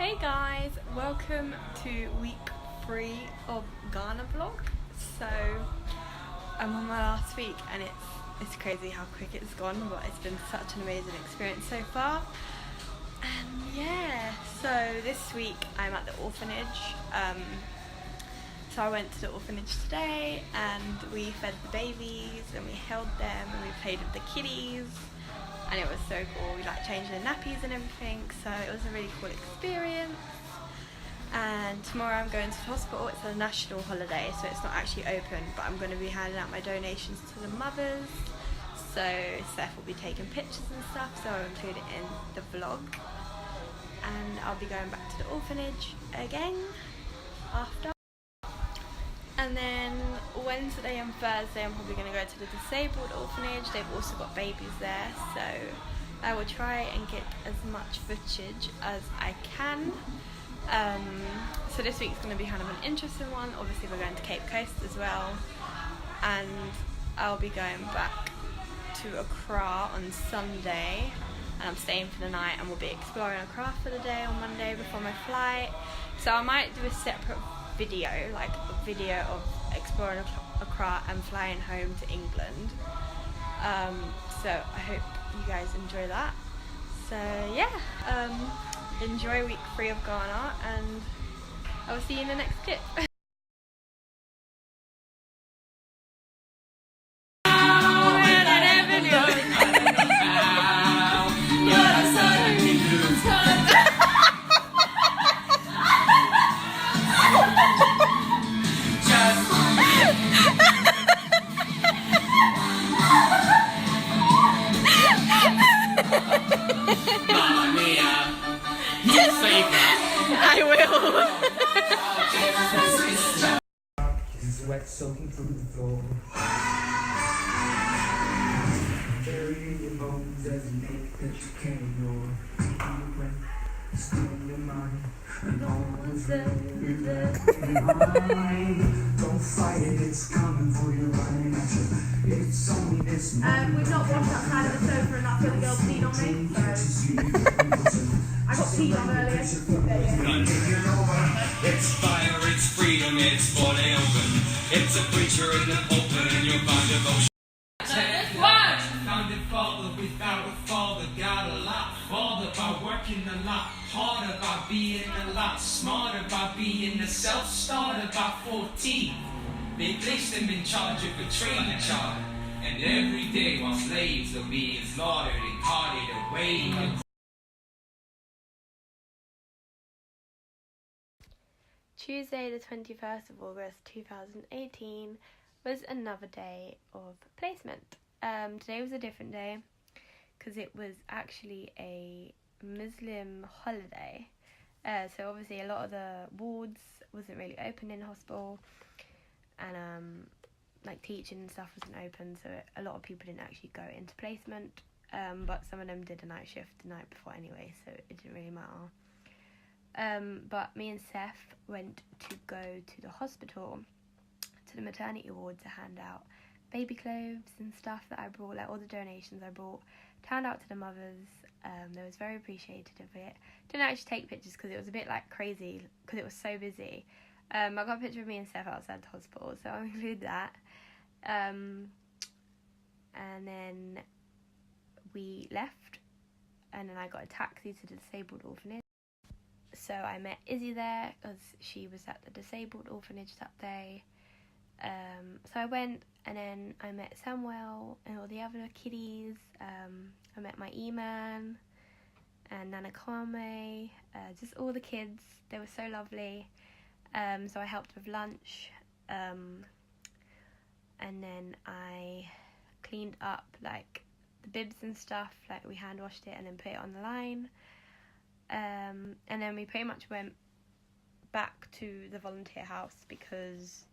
Hey guys, welcome to week 3 of Ghana vlog. So I'm on my last week and it's crazy how quick it's gone, but it's been such an amazing experience so far. And yeah, so this week I'm at the orphanage. So I went to the orphanage today and we fed the babies and we held them and we played with the kitties. And it was so cool. We changed their nappies and everything, so it was a really cool experience. And tomorrow I'm going to the hospital. It's a national holiday, so it's not actually open, but I'm going to be handing out my donations to the mothers. So Seth will be taking pictures and stuff, so I'll include it in the vlog. And I'll be going back to the orphanage again after. And then Wednesday and Thursday I'm probably going to go to the disabled orphanage. They've also got babies there, so I will try and get as much footage as I can. So this week's going to be kind of an interesting one. Obviously we're going to Cape Coast as well, and I'll be going back to Accra on Sunday, and I'm staying for the night, and we'll be exploring Accra for the day on Monday before my flight. So I might do a separate video, like a video of exploring Accra and flying home to England. So I hope you guys enjoy that. So yeah, enjoy week 3 of Ghana, and I will see you in the next clip. I will. Sweat soaking through the floor. Bury your bones as an ache that you can't ignore. Taking your breath, still in your mind, and all was left behind. Don't fight it, it's coming for you, running at you. It's only this moment. We've not washed outside of the sofa and that's where the girl peed on me, so I got peed on earlier. It's fire, it's freedom, it's falling open. It's a preacher in the pulpit and you'll find devotion. Founded father without a father, got a lot farther by working a lot harder, by being a lot smarter, by being a self-starter by 14. They placed him in charge of a training charter, and every day while slaves are being slaughtered and carted away. Tuesday the 21st of August 2018 was another day of placement. Today was a different day because it was actually a Muslim holiday. So obviously a lot of the wards wasn't really open in hospital, and teaching and stuff wasn't open, so a lot of people didn't actually go into placement. But some of them did a night shift the night before anyway, so it didn't really matter. But me and Seth went to go to the hospital, to the maternity ward, to hand out baby clothes and stuff that I brought, all the donations I brought, to hand out to the mothers. They was very appreciative of it. Didn't actually take pictures because it was a bit crazy because it was so busy. I got a picture of me and Seth outside the hospital, so I'll include that. And then we left, and then I got a taxi to the disabled orphanage. So I met Izzy there because she was at the disabled orphanage that day. So I went, and then I met Samuel and all the other kiddies. I met my E-man and Nana Kwame, just all the kids. They were so lovely. So I helped with lunch, and then I cleaned up the bibs and stuff. We hand washed it and then put it on the line. And then we pretty much went back to the volunteer house because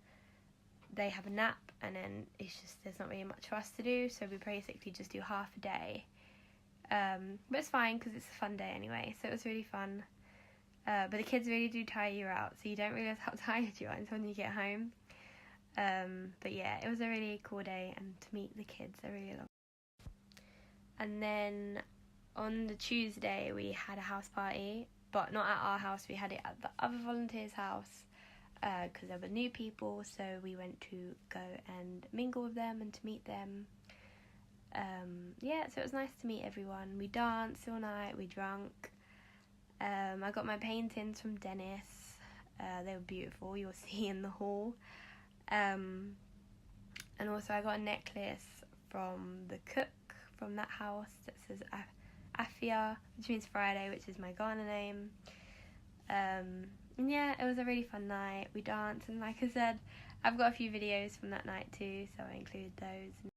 they have a nap, and then there's not really much for us to do, so we basically just do half a day. But it's fine because it's a fun day anyway, so it was really fun. But the kids really do tire you out, so you don't realise how tired you are until you get home. But yeah, it was a really cool day, and to meet the kids, I really loved it. And then on the Tuesday we had a house party but not at our house. We had it at the other volunteers' house because there were new people, so we went to go and mingle with them and to meet them. Yeah, so it was nice to meet everyone. We danced all night, we drank. I got my paintings from Dennis. They were beautiful, you'll see in the hall. And also I got a necklace from the cook from that house that says Afia, which means Friday, which is my Ghana name. And yeah, it was a really fun night. We danced, and like I said, I've got a few videos from that night too, so I include those.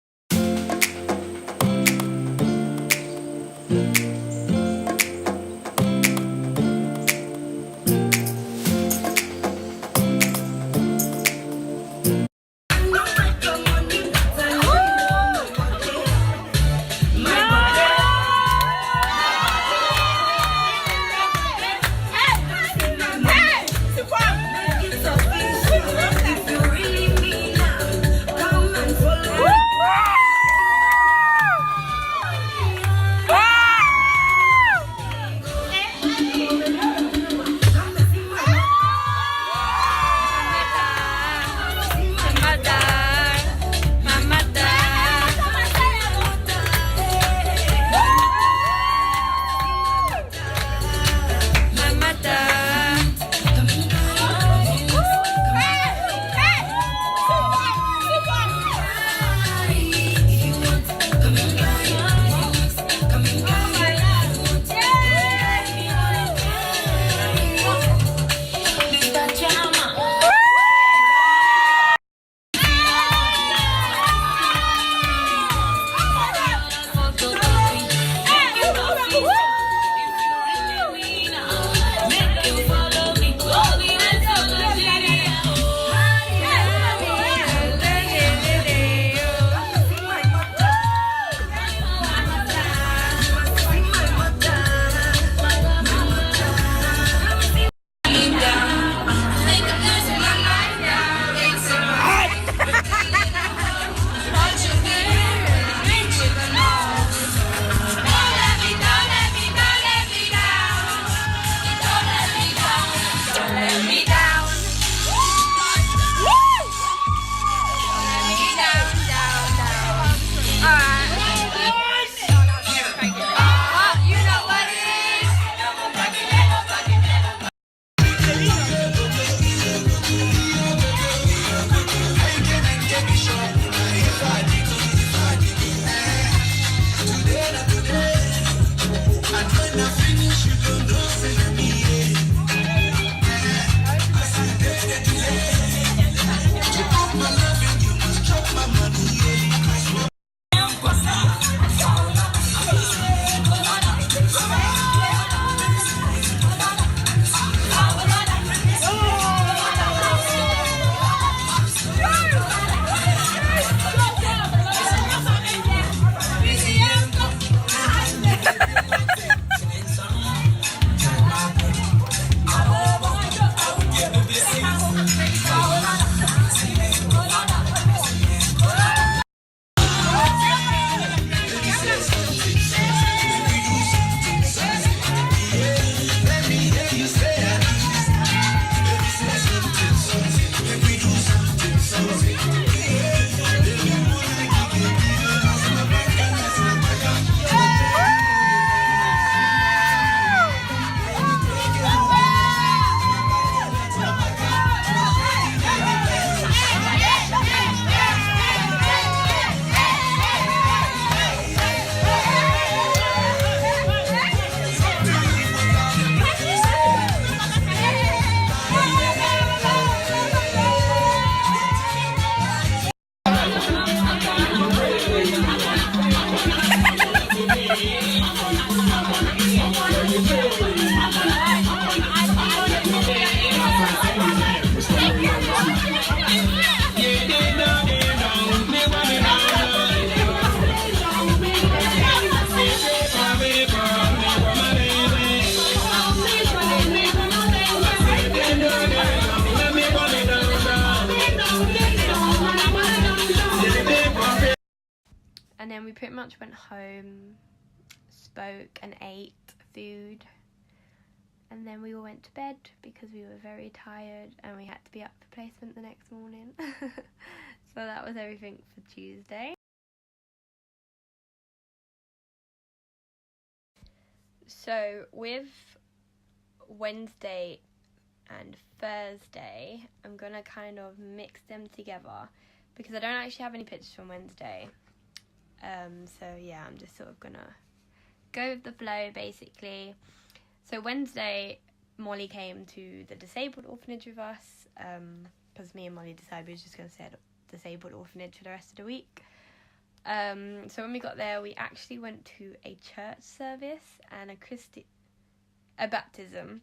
And then we pretty much went home, spoke and ate food, and then we all went to bed because we were very tired and we had to be up for placement the next morning. So that was everything for Tuesday. So with Wednesday and Thursday, I'm gonna kind of mix them together because I don't actually have any pictures from Wednesday. So yeah, I'm just sort of gonna go with the flow basically. So Wednesday, Molly came to the disabled orphanage with us because me and Molly decided we were just gonna stay at the disabled orphanage for the rest of the week. So when we got there, we actually went to a church service and a baptism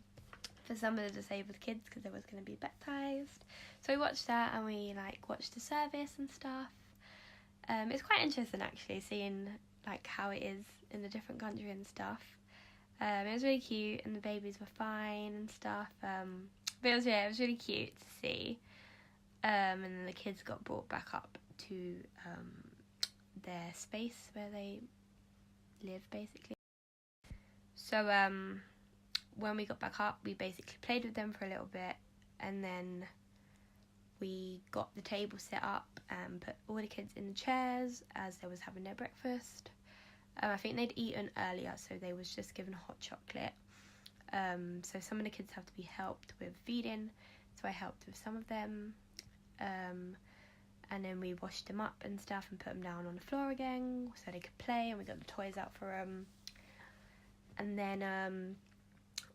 for some of the disabled kids because they was going to be baptized. So we watched that and we watched the service and stuff. It's quite interesting actually seeing how it is in a different country and stuff. It was really cute and the babies were fine and stuff. But it was really cute to see. And then the kids got brought back up to their space where they live basically. So when we got back up, we basically played with them for a little bit, and then we got the table set up and put all the kids in the chairs as they was having their breakfast. I think they'd eaten earlier, so they was just given hot chocolate. So some of the kids have to be helped with feeding, so I helped with some of them. And then we washed them up and stuff and put them down on the floor again so they could play, and we got the toys out for them. And then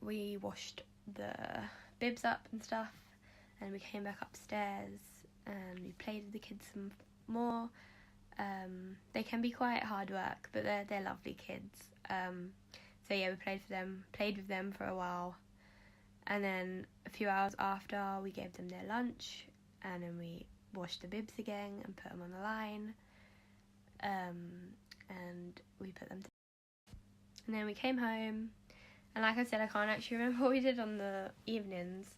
we washed the bibs up and stuff, and we came back upstairs and we played with the kids some more. They can be quite hard work, but they're lovely kids. So yeah, we played with them for a while, and then a few hours after we gave them their lunch, and then we washed the bibs again and put them on the line, and we put them and then we came home, and like I said, I can't actually remember what we did on the evenings.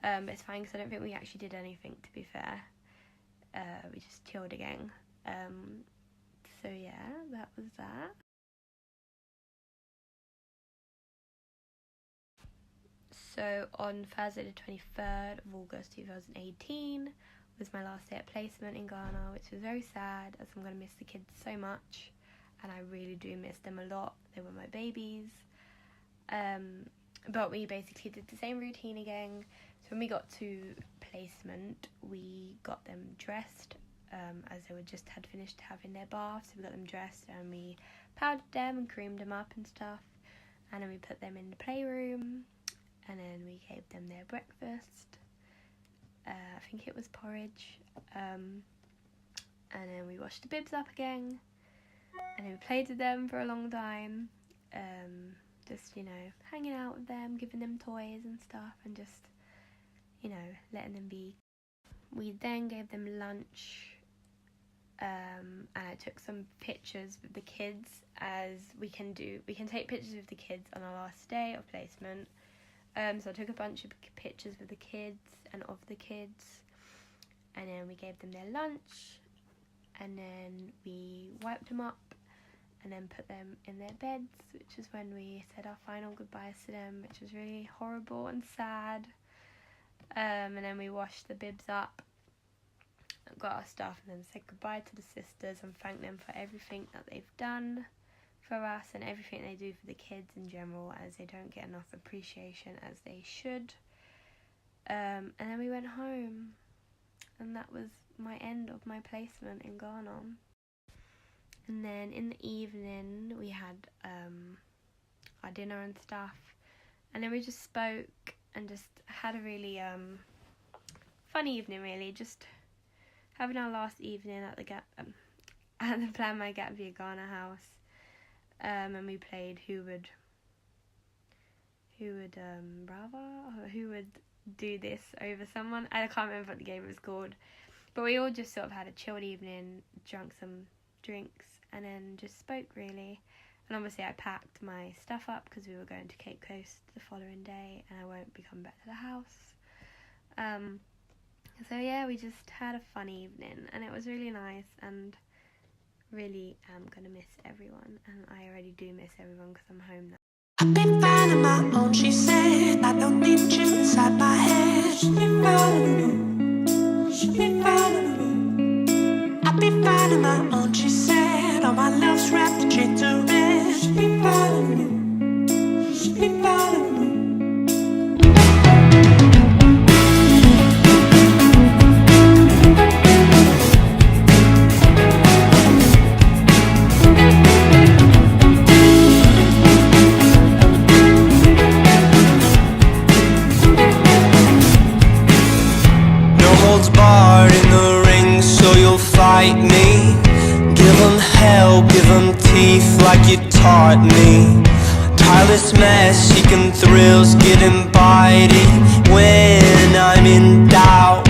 It's fine because I don't think we actually did anything, to be fair. We just chilled again. So yeah, that was that. So on Thursday the 23rd of August 2018 was my last day at placement in Ghana, which was very sad as I'm going to miss the kids so much, and I really do miss them a lot. They were my babies. But we basically did the same routine again. So when we got to placement, we got them dressed as they were just had finished having their bath. So we got them dressed and we powdered them and creamed them up and stuff, and then we put them in the playroom, and then we gave them their breakfast. I think it was porridge, and then we washed the bibs up again, and then we played with them for a long time, just hanging out with them, giving them toys and stuff, and just letting them be. We then gave them lunch, and I took some pictures with the kids, as we can take pictures with the kids on our last day of placement. So I took a bunch of pictures with the kids and of the kids, and then we gave them their lunch, and then we wiped them up and then put them in their beds, which is when we said our final goodbyes to them, which was really horrible and sad. And then we washed the bibs up, got our stuff, and then said goodbye to the sisters and thanked them for everything that they've done for us and everything they do for the kids in general, as they don't get enough appreciation as they should. And then we went home, and that was my end of my placement in Ghana. And then in the evening we had our dinner and stuff, and then we just spoke and just had a really fun evening, really, just having our last evening at the Plan My Gap Via Ghana house. And we played who would do this over someone. I can't remember what the game was called, but we all just sort of had a chilled evening, drank some drinks, and then just spoke, really. And obviously I packed my stuff up because we were going to Cape Coast the following day, and I won't be coming back to the house. So yeah, we just had a fun evening, and it was really nice, and really am gonna miss everyone, and I already do miss everyone because I'm home now. I've been finding my own, she said. angel inside my head. Should be fine in a room. Should be fine in a room. I'll be fine on my own, she said. All my love's wrapped in shades of red. Should be fine in a room. Should be fine in a room. Barred in the ring, so you'll fight me. Give 'em hell, give 'em teeth like you taught me. Tireless mess, seeking thrills, getting bitey when I'm in doubt.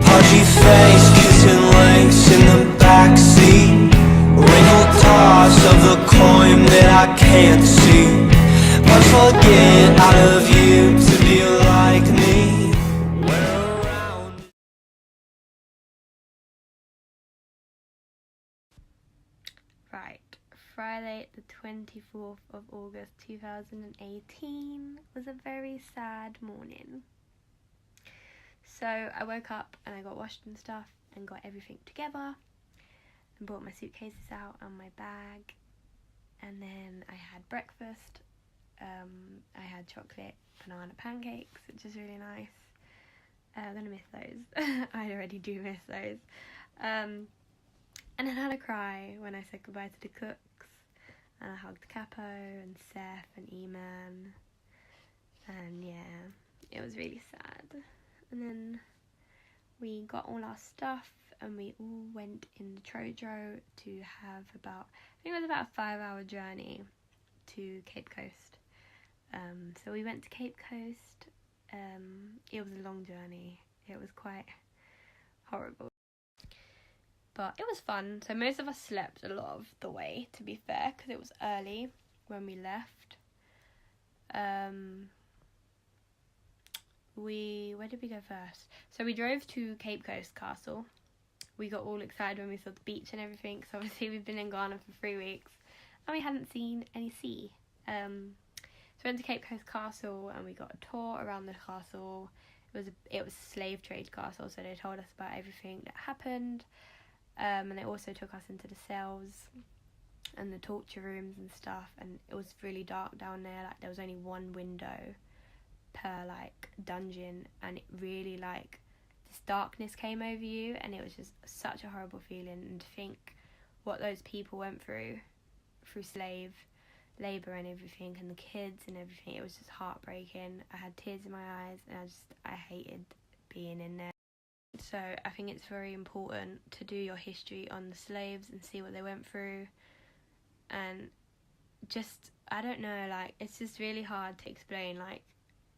Pudgy face, kissing legs in the backseat. Wrinkled toss of the coin that I can't see. Must forget out of you to be like me. Right, Friday the 24th of August 2018 was a very sad morning. So I woke up and I got washed and stuff and got everything together and brought my suitcases out and my bag, and then I had breakfast. I had chocolate banana pancakes, which is really nice. I'm gonna miss those. I already do miss those. And then I had a cry when I said goodbye to the cooks, and I hugged Capo and Seth and Eman, and yeah, it was really sad. And then we got all our stuff and we all went in the Trojo to have about, I think it was about a 5-hour journey to Cape Coast. So we went to Cape Coast. It was a long journey. It was quite horrible. But it was fun. So most of us slept a lot of the way, to be fair, because it was early when we left. Where did we go first? So we drove to Cape Coast Castle. We got all excited when we saw the beach and everything. So obviously we've been in Ghana for 3 weeks and we hadn't seen any sea. So we went to Cape Coast Castle and we got a tour around the castle. It was a slave trade castle, so they told us about everything that happened. And they also took us into the cells and the torture rooms and stuff, and it was really dark down there. Like, there was only one window per like dungeon, and it really, like, this darkness came over you, and it was just such a horrible feeling. And to think what those people went through slave labour and everything, and the kids and everything, it was just heartbreaking. I had tears in my eyes, and I hated being in there. So I think it's very important to do your history on the slaves and see what they went through. And just, I don't know, like, it's just really hard to explain. Like,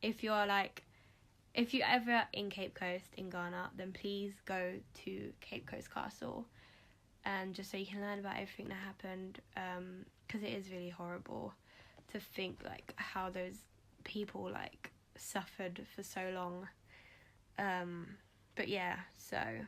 if you're ever in Cape Coast in Ghana, then please go to Cape Coast Castle, and just so you can learn about everything that happened, because it is really horrible to think like how those people like suffered for so long. But yeah, so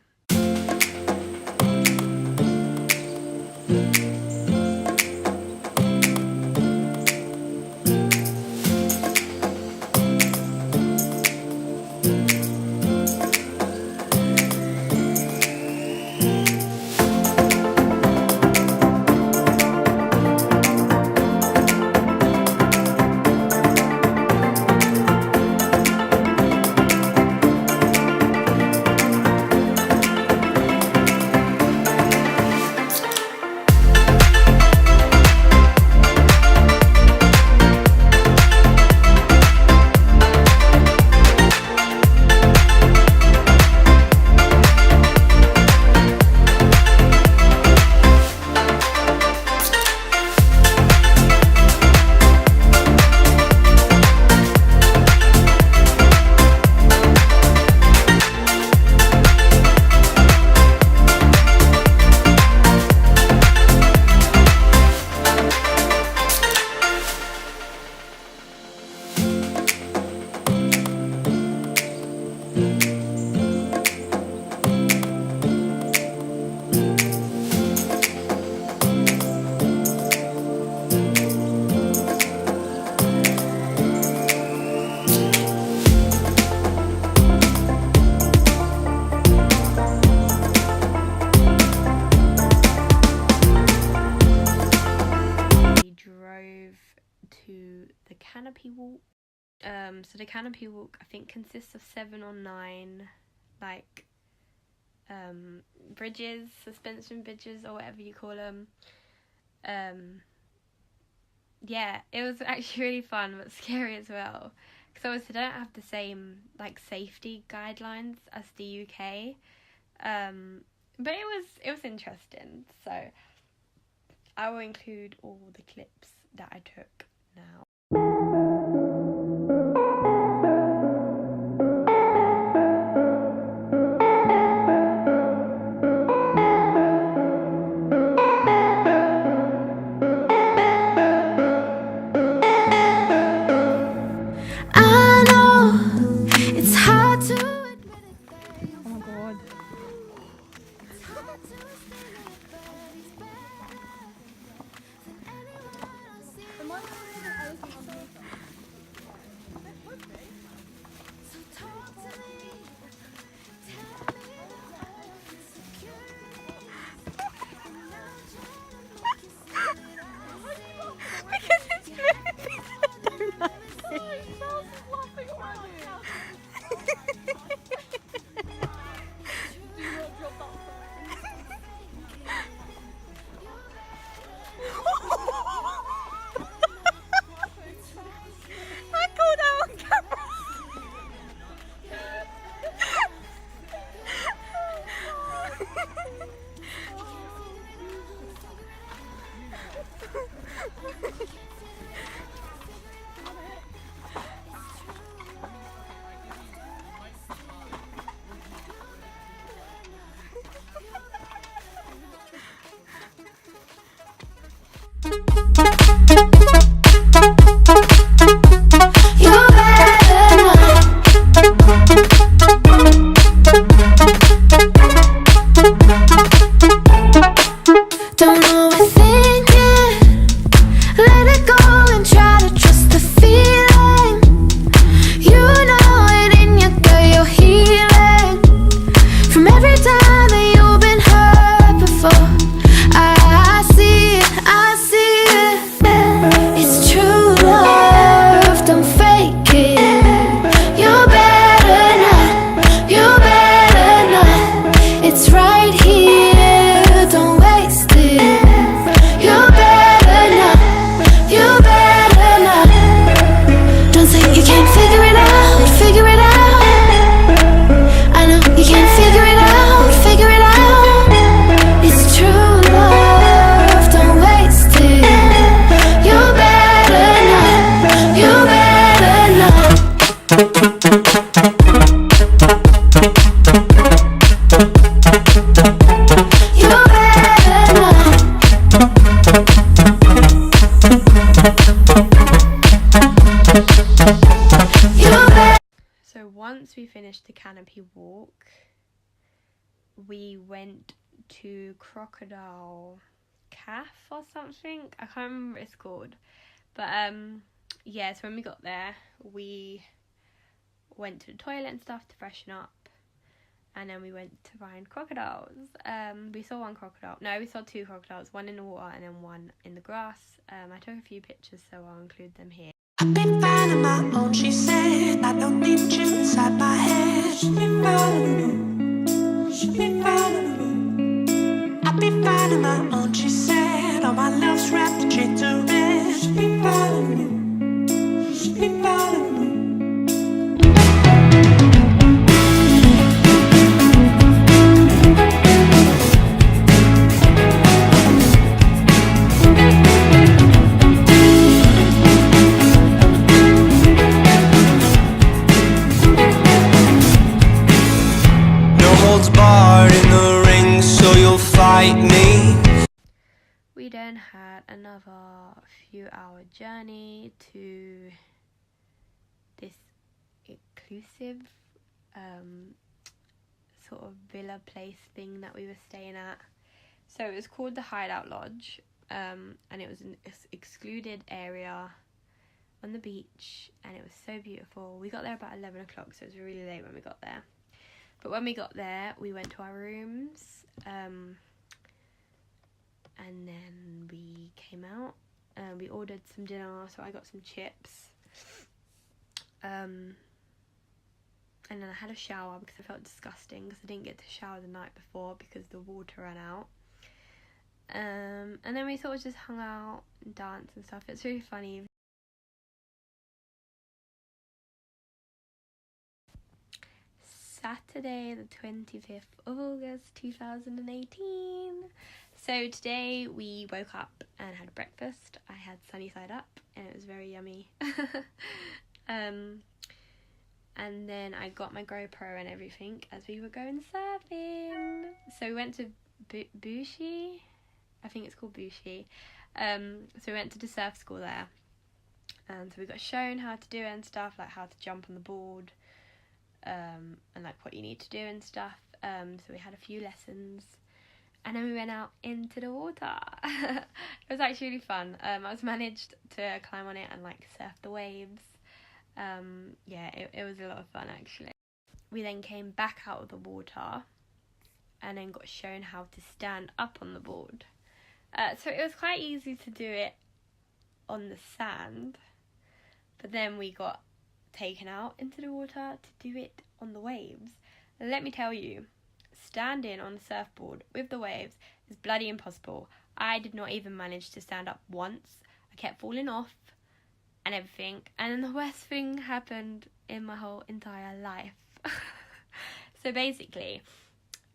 canopy walk. So the canopy walk, I think, consists of 7 or 9, like, bridges, suspension bridges, or whatever you call them. Yeah, it was actually really fun, but scary as well. Because obviously they don't have the same, like, safety guidelines as the UK. But it was interesting. So I will include all the clips that I took now. I know it's hard to admit it, babe. Oh my god. It's hard to stay there, but he's better than anyone I've seen. So talk to me, tell me about insecurities, and I'm trying to make you see that I see. Because it's moving. I called out on camera. You're better don't overthink it. Let it go and try to trust the feeling. You know it in your gut, you're healing from every time that you've been hurt before. I see it, I see it. It's true love, don't fake it. You're better not, you're better not. It's right here, don't waste it. You're better not, you're better not. Don't say you can't figure it out, figure it out. I know you can't figure it out, figure it out. It's true love, don't waste it. You're better not, you're better not. You're better not. You're better. So once we finished the canopy walk, we went to Crocodile Calf or something. I can't remember what it's called. But yeah, so when we got there, we went to the toilet and stuff to freshen up. And then we went to find crocodiles. We saw one crocodile. No, we saw 2 crocodiles. One in the water and then one in the grass. I took a few pictures, so I'll include them here. I've been finding my own, she said. I don't need you inside my head. Should be fine, should be fine. I've been finding my own, she said. All my love's wrapped in shades of red. Should be fine, should be fine. Barred in the ring, so you'll fight me. We then had another few-hour journey to this exclusive sort of villa place thing that we were staying at. So it was called the Hideout Lodge, and it was an excluded area on the beach, and it was so beautiful. We got there about 11 o'clock, so it was really late when we got there. But when we got there, we went to our rooms, and then we came out, we ordered some dinner. So I got some chips, And then I had a shower because I felt disgusting because I didn't get to shower the night before because the water ran out. And then we sort of just hung out and danced and stuff. It's really funny. Saturday the 25th of August 2018. So today we woke up and had breakfast. I had sunny side up and it was very yummy. And then I got my GoPro and everything as we were going surfing. So we went to Bushi. I think it's called Bushi. So we went to the surf school there. And so we got shown how to do it and stuff, like how to jump on the board. And like what you need to do and stuff. So we had a few lessons. And then we went out into the water. It was actually really fun. I was managed to climb on it and like surf the waves. Yeah, it was a lot of fun actually. We then came back out of the water and then got shown how to stand up on the board. So it was quite easy to do it on the sand, but then we got taken out into the water to do it on the waves. And let me tell you, standing on a surfboard with the waves is bloody impossible. I did not even manage to stand up once. I kept falling off and everything, and then the worst thing happened in my whole entire life. So basically,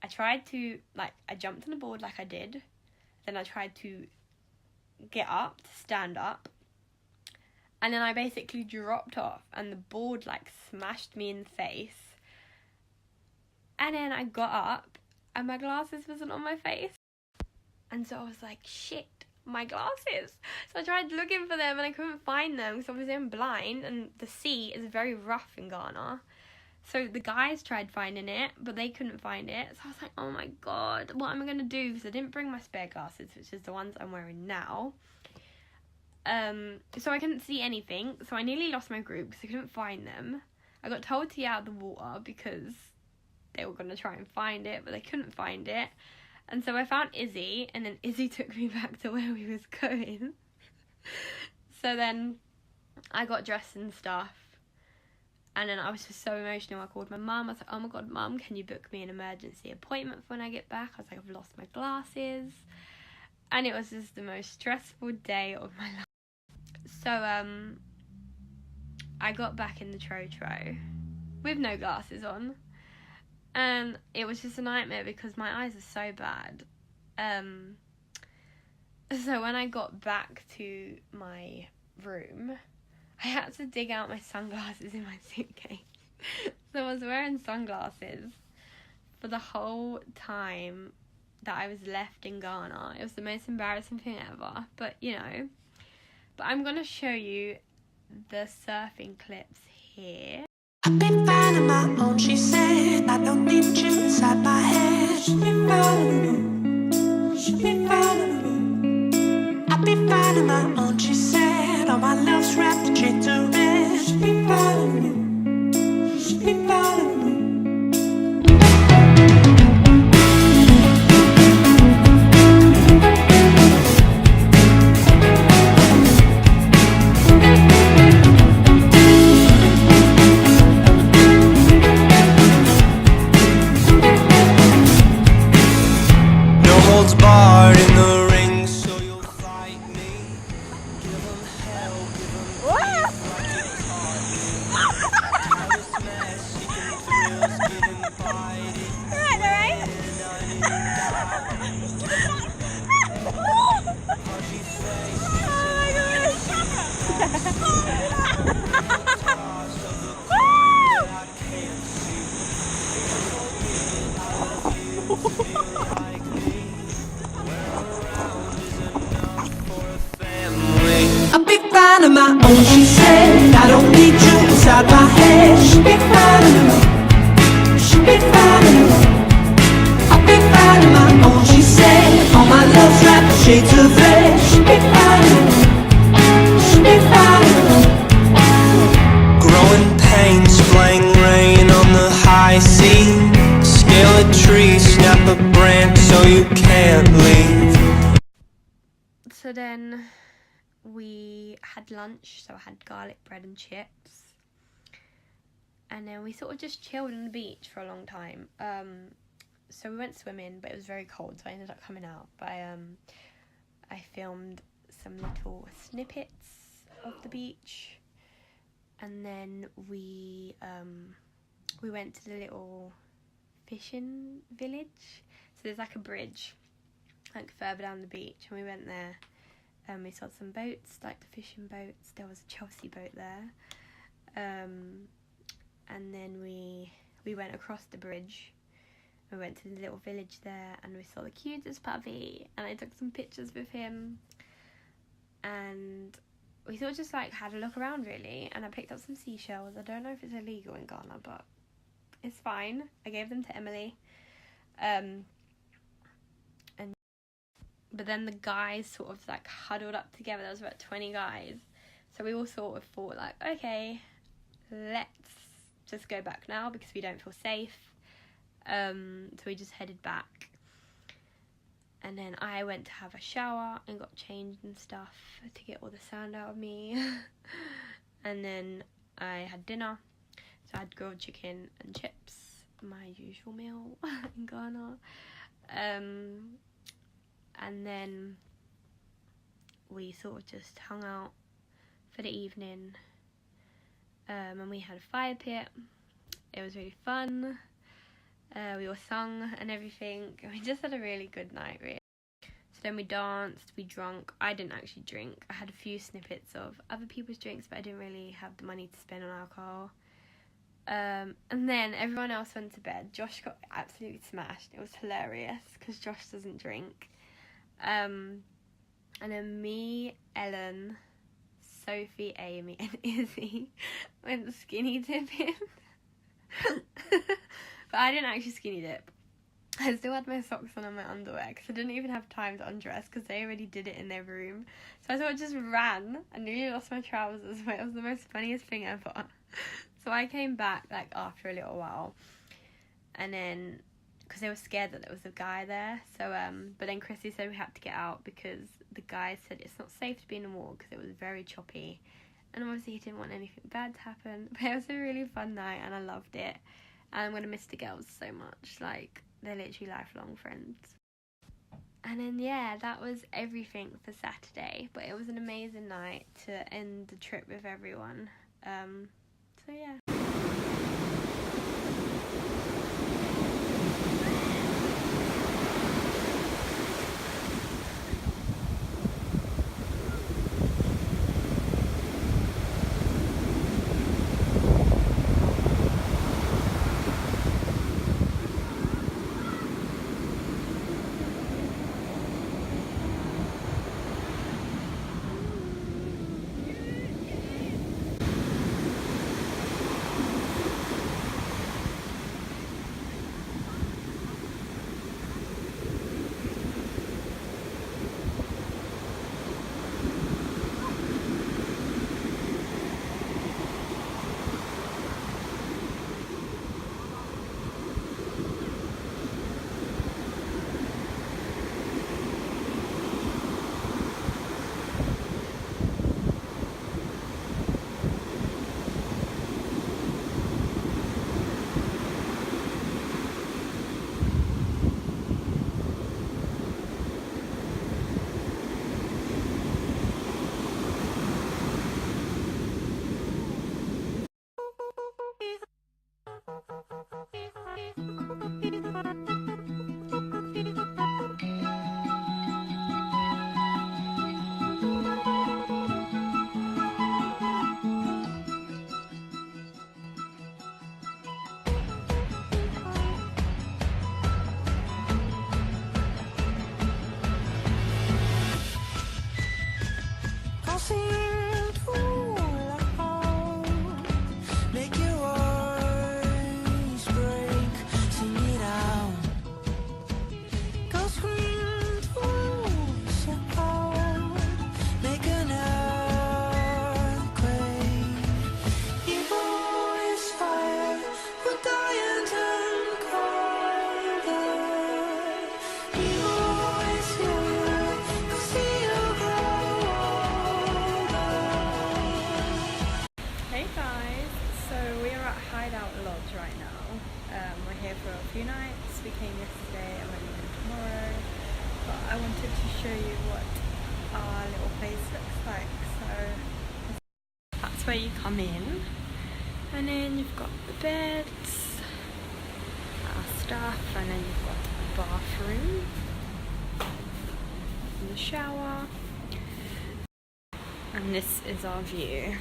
I jumped on the board like I did, then I tried to get up, to stand up, and then I basically dropped off and the board like smashed me in the face, and then I got up and my glasses wasn't on my face, and so I was like, shit, my glasses. So I tried looking for them and I couldn't find them because obviously I'm blind and the sea is very rough in Ghana. So the guys tried finding it, but they couldn't find it. So I was like, oh my god, what am I going to do? Because I didn't bring my spare glasses, which is the ones I'm wearing now. So I couldn't see anything. So I nearly lost my group because I couldn't find them. I got told to get out of the water because they were going to try and find it, but they couldn't find it. And so I found Izzy, and then Izzy took me back to where we was going. So then I got dressed and stuff. And then I was just so emotional. I called my mum. I was like, oh my god, mum, can you book me an emergency appointment for when I get back? I was like, I've lost my glasses. And it was just the most stressful day of my life. So I got back in the Trotro with no glasses on. And it was just a nightmare because my eyes are so bad. So when I got back to my room, I had to dig out my sunglasses in my suitcase. So I was wearing sunglasses for the whole time that I was left in Ghana. It was the most embarrassing thing ever. But, you know. But I'm going to show you the surfing clips here. I've been finding my own, she said. I don't need you inside my head. Should be finding should be finding I've been finding my own, she said. All my love's wrapped straight to red. Should be finding should be finding barred in the ring, so you'll fight me. Give them hell, give them peace like you taught me. How to smash, seeking thrills, get invited. Pudgy face, I can't see. Like me. I'll be fine on my own, she said. I don't need you inside my head. She'll be fine on her own. She'll be fine on her own. I'll be fine on my own, she said. All my love's wrapped in shades of red. She'll be fine on her own. She'll be fine on her own. Growing pains, playing rain on the high sea. Scale a tree, snap a branch so you can't leave. So then we had lunch, so I had garlic bread and chips. And then we sort of just chilled on the beach for a long time. So we went swimming, but it was very cold, so I ended up coming out. But I filmed some little snippets of the beach. And then we went to the little fishing village. So there's like a bridge, like further down the beach, and we went there. We saw some boats, like the fishing boats. There was a Chelsea boat there. And then we went across the bridge. We went to the little village there, and we saw the cutest puppy, and I took some pictures with him. And we sort of just like had a look around really, and I picked up some seashells. I don't know if it's illegal in Ghana, but it's fine. I gave them to Emily. But then the guys sort of like huddled up together. There was about 20 guys. So we all sort of thought like, okay, let's just go back now because we don't feel safe. So we just headed back. And then I went to have a shower and got changed and stuff to get all the sand out of me. And then I had dinner. So I had grilled chicken and chips, my usual meal in Ghana. And then we sort of just hung out for the evening. And we had a fire pit. It was really fun. We all sung and everything. We just had a really good night, really. So then we danced, we drank. I didn't actually drink. I had a few snippets of other people's drinks, but I didn't really have the money to spend on alcohol. And then everyone else went to bed. Josh got absolutely smashed. It was hilarious because Josh doesn't drink. And then me, Ellen, Sophie, Amy and Izzy went skinny dipping. But I didn't actually skinny dip. I still had my socks on and my underwear because I didn't even have time to undress because they already did it in their room. So I sort of just ran. I nearly lost my trousers, but it was the most funniest thing ever. So I came back like after a little while, and then because they were scared that there was a guy there. So but then Chrissy said we had to get out because the guy said it's not safe to be in the water because it was very choppy, and obviously he didn't want anything bad to happen. But it was a really fun night and I loved it, and I'm gonna miss the girls so much. Like, they're literally lifelong friends. And then yeah, that was everything for Saturday, but it was an amazing night to end the trip with everyone. So yeah. to show you what our little place looks like. So that's where you come in, and then you've got the beds, our stuff, and then you've got the bathroom and the shower, and this is our view.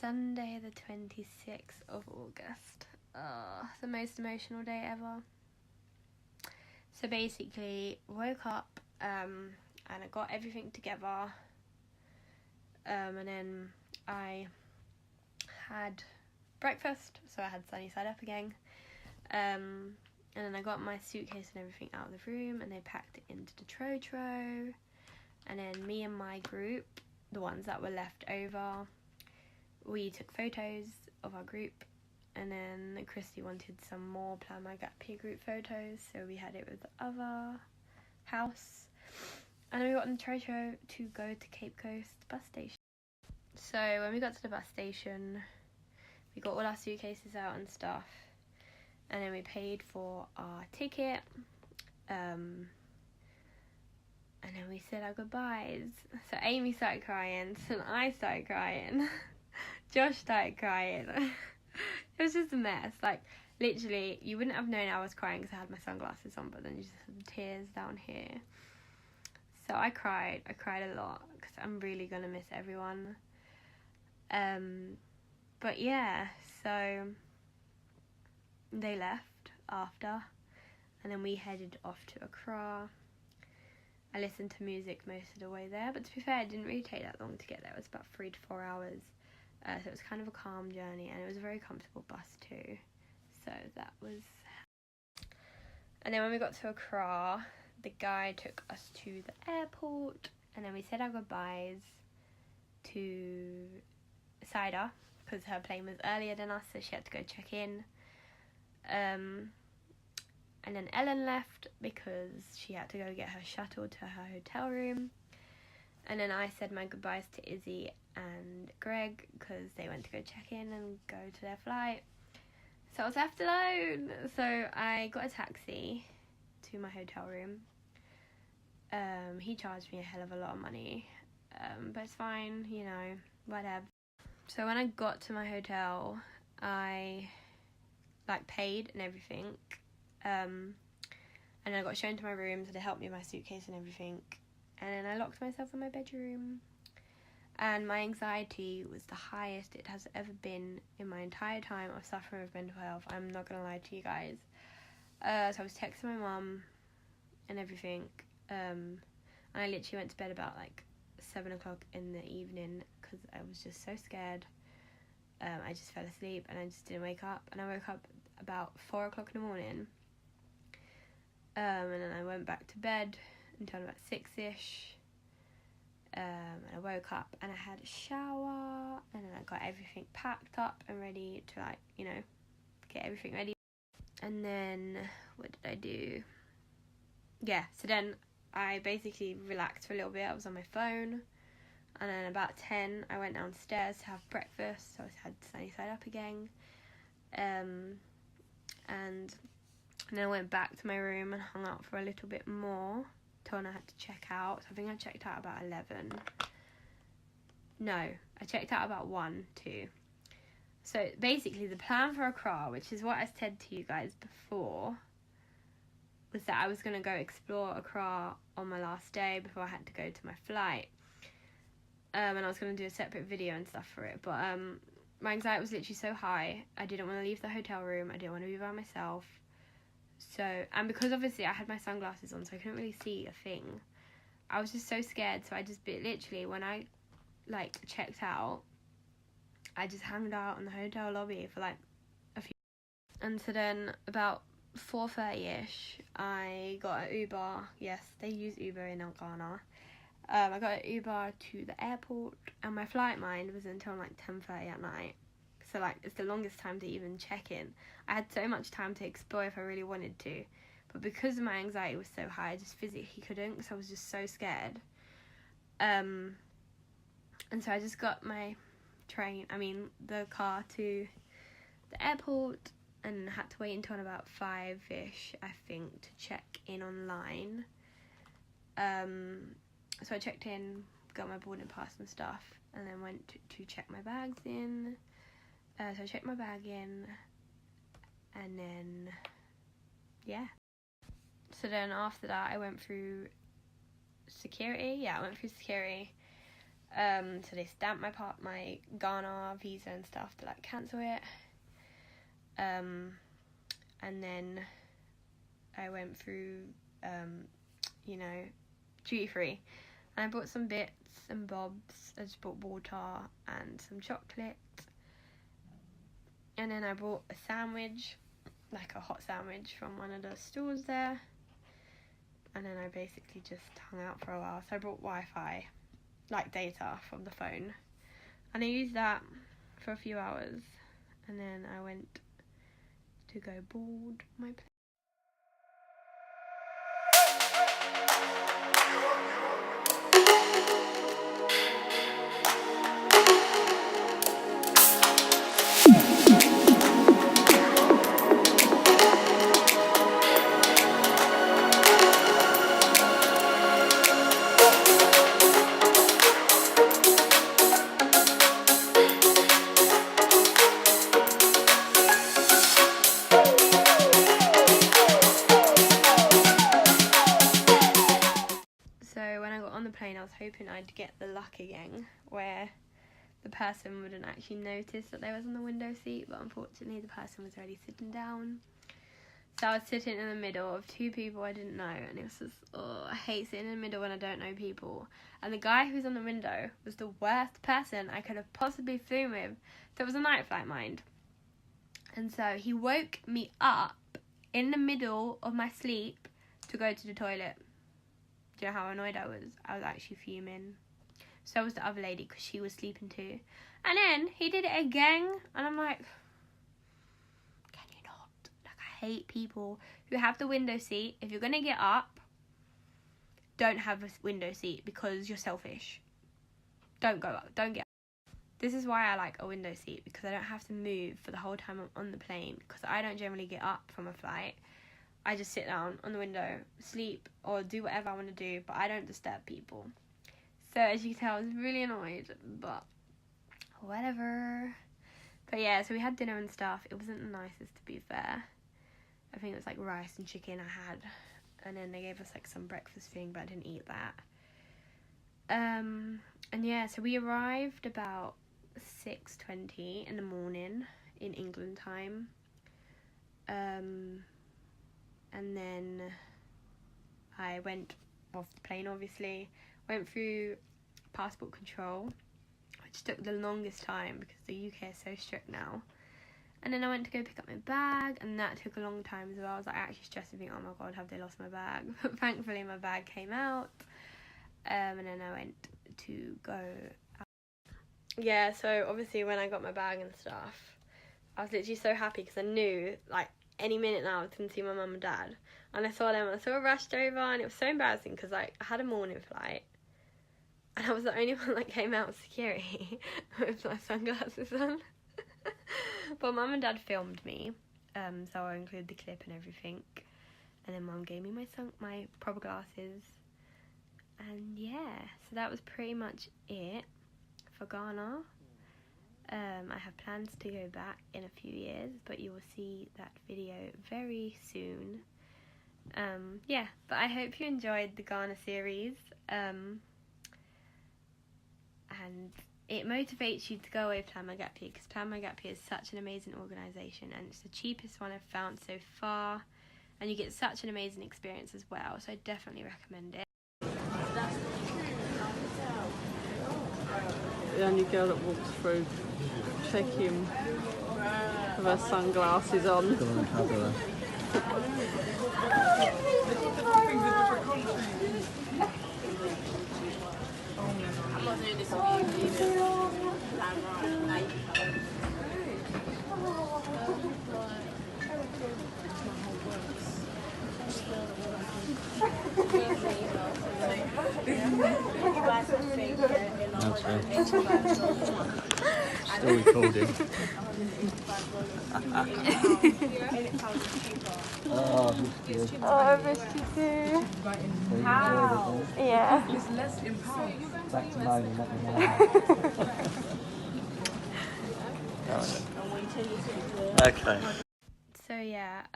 Sunday the 26th of August. The most emotional day ever. So basically, woke up and I got everything together, and then I had breakfast, so I had sunny side up again, and then I got my suitcase and everything out of the room, and they packed it into the trotro, and then me and my group, the ones that were left over, we took photos of our group, and then Christy wanted some more Plan My Gap Year group photos, so we had it with the other house, and then we got on the trotro to go to Cape Coast bus station. So when we got to the bus station, we got all our suitcases out and stuff, and then we paid for our ticket, and then we said our goodbyes. So Amy started crying, so I started crying. Josh started crying. It was just a mess. Like, literally, you wouldn't have known I was crying because I had my sunglasses on, but then you just had the tears down here. So I cried a lot because I'm really gonna miss everyone. But yeah, so they left after, and then we headed off to Accra. I listened to music most of the way there, but to be fair, it didn't really take that long to get there. It was about 3 to 4 hours. So it was kind of a calm journey, and it was a very comfortable bus too. So that was... And then when we got to Accra, the guy took us to the airport, and then we said our goodbyes to Saida, because her plane was earlier than us, so she had to go check in. And then Ellen left because she had to go get her shuttle to her hotel room. And then I said my goodbyes to Izzy and Greg because they went to go check in and go to their flight. So I was left alone. So I got a taxi to my hotel room. He charged me a hell of a lot of money, but it's fine, you know, whatever. So when I got to my hotel, I paid and everything, and I got shown to my room, so they helped me with my suitcase and everything, and then I locked myself in my bedroom, and my anxiety was the highest it has ever been in my entire time of suffering with mental health. I'm not gonna lie to you guys. So I was texting my mum and everything, and I literally went to bed about 7 o'clock in the evening because I was just so scared. I just fell asleep and I just didn't wake up, and I woke up about 4 o'clock in the morning, and then I went back to bed until about 6ish, and I woke up and I had a shower, and then I got everything packed up and ready to get everything ready. And then what did I do? Yeah, so then I basically relaxed for a little bit. I was on my phone, and then about 10 I went downstairs to have breakfast, so I had sunny side up again, and then I went back to my room and hung out for a little bit more till I had to check out. So I think I checked out about 11. No, I checked out about 1, 2. So basically the plan for Accra, which is what I said to you guys before, was that I was going to go explore Accra on my last day before I had to go to my flight. And I was going to do a separate video and stuff for it. But my anxiety was literally so high. I didn't want to leave the hotel room. I didn't want to be by myself. So, and because obviously I had my sunglasses on, so I couldn't really see a thing. I was just so scared. So I just literally, when I like checked out, I just hung out in the hotel lobby for like a few. And so then about 4:30ish, I got an Uber. Yes, they use Uber in Ghana. I got an Uber to the airport, and my flight mind was until like 10:30 at night. So like it's the longest time to even check in. I had so much time to explore if I really wanted to, but because my anxiety was so high, I just physically couldn't, because I was just so scared. And so I just got my the car to the airport, and had to wait until about 5ish, I think, to check in online. So I checked in, got my boarding pass and stuff, and then went to check my bags in. So I checked my bag in, and then, yeah. So then after that, I went through security. Yeah, I went through security. So they stamped my Ghana visa and stuff to like cancel it. And then I went through, duty free. And I bought some bits and bobs. I just bought water and some chocolate. And then I bought a sandwich, like a hot sandwich from one of the stores there. And then I basically just hung out for a while. So I brought Wi-Fi, like data from the phone. And I used that for a few hours. And then I went to go board my plane. Plane, I was hoping I'd get the luck again where the person wouldn't actually notice that they was on the window seat, but unfortunately the person was already sitting down. So I was sitting in the middle of two people I didn't know, and it was just, I hate sitting in the middle when I don't know people. And the guy who was on the window was the worst person I could have possibly flown with. So it was a night flight, mind. And so he woke me up in the middle of my sleep to go to the toilet. Do you know how annoyed I was? I was actually fuming. So was the other lady, because she was sleeping too. And then he did it again, and I'm like, can you not? Like, I hate people who have the window seat. If you're gonna get up, don't have a window seat, because you're selfish. Don't go up. Don't get up. This is why I like a window seat, because I don't have to move for the whole time I'm on the plane, because I don't generally get up from a flight. I just sit down on the window, sleep, or do whatever I want to do, but I don't disturb people. So as you can tell, I was really annoyed, but whatever. But yeah, so we had dinner and stuff. It wasn't the nicest, to be fair. I think it was like rice and chicken I had, and then they gave us like some breakfast thing, but I didn't eat that. And yeah, so we arrived about 6:20 in the morning in England time. And then I went off the plane, obviously. Went through passport control, which took the longest time because the UK is so strict now. And then I went to go pick up my bag, and that took a long time as well. I was like actually stressing, thinking, oh my god, have they lost my bag? But thankfully my bag came out. And then I went to go out. Yeah, so obviously when I got my bag and stuff, I was literally so happy, because I knew like any minute now I was going to see my mum and dad. And I saw them, and I sort of rushed over, and it was so embarrassing, because like I had a morning flight, and I was the only one that came out of security with my sunglasses on. But mum and dad filmed me, so I'll include the clip and everything. And then mum gave me my proper glasses. And yeah, so that was pretty much it for Ghana. I have plans to go back in a few years, but you will see that video very soon. Yeah, but I hope you enjoyed the Ghana series, and it motivates you to go away Plan My Gap Year, because Plan My Gap Year is such an amazing organisation, and it's the cheapest one I've found so far, and you get such an amazing experience as well, so I definitely recommend it. The only girl that walks through, check him with her sunglasses on. Still recording. Oh, I missed you too. How? Yeah. It's less impulse. Back to moaning, let me know. Okay. So yeah,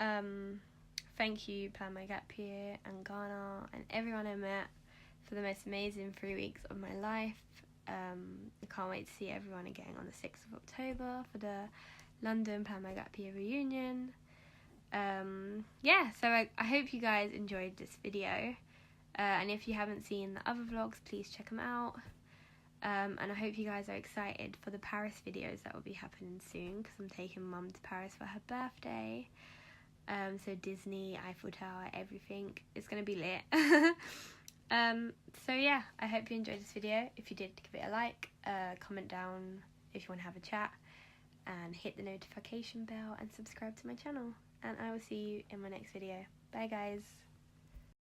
thank you Plan My Gap Year and Ghana and everyone I met for the most amazing 3 weeks of my life. I can't wait to see everyone again on the 6th of October for the London Plan My Gap Year reunion. Yeah, so I hope you guys enjoyed this video, and if you haven't seen the other vlogs, please check them out. And I hope you guys are excited for the Paris videos that will be happening soon, because I'm taking Mum to Paris for her birthday. So Disney, Eiffel Tower, everything. It's going to be lit. So yeah, I hope you enjoyed this video. If you did, give it a like, comment down if you want to have a chat, and hit the notification bell and subscribe to my channel. And I will see you in my next video. Bye guys.